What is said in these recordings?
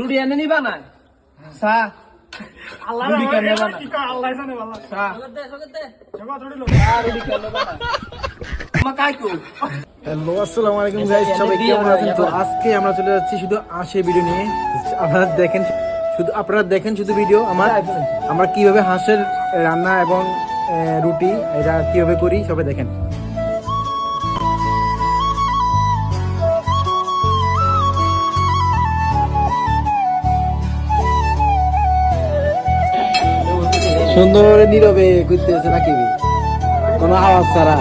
রুটি এনে নিবা না সা আল্লাহ রুটি কেন নেবা না কি কয় আল্লাহ জানে বাবা সা জগত দে রুটি কেন নেবা না মা কাই কো হ্যালো আসসালামু আলাইকুম গাইস, সবাই কেমন আছেন? তো আজকে আমরা চলে যাচ্ছি শুধু হাঁসের ভিডিও নিয়ে। আপনারা দেখেন শুধু ভিডিও আমরা কিভাবে হাঁসের রান্না এবং রুটি এটা কিভাবে করি সবাই দেখেন। সুন্দর নীরবে করতেছে নাকি কোনো আওয়াজ ছাড়া।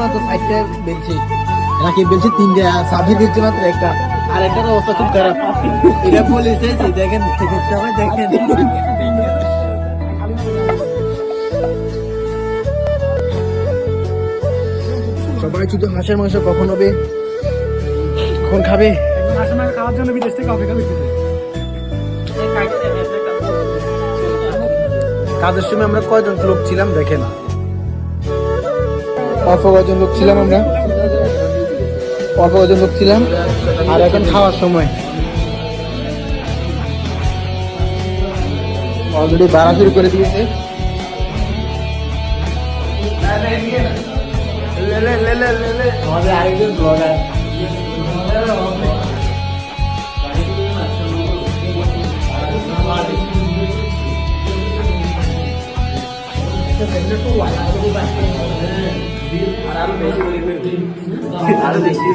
মাত্র 4টা বেলছি নাকি বেলছি 3টা সাথে দিচ্ছে মাত্র একটা, আর একটার অবস্থা খুব খারাপ। এটা বলেছে দেখেন সবাই দেখেন। সবাই শুধু হাঁসের মাংস কখন হবে, কখন খাবে? হাঁসের মাংস খাওয়ার জন্য বিদেশ থেকে অপেক্ষা করতেছে। কাজের সময় আমরা কয়জন লোক ছিলাম দেখেন, অল্প কয়জন লোক ছিলাম আমরা, অল্প কয়জন লোক ছিলাম। আর এখন খাওয়ার সময় অলরেডি বাড়া শুরু করে দিয়েছে। আমাদের আরেকজন ব্লগার আরো বেশি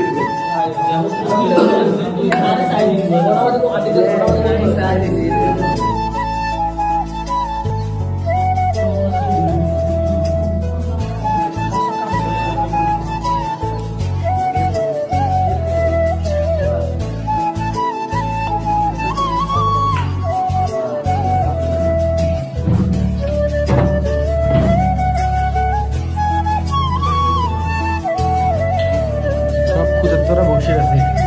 সব খুদের তোরা বসে আছে।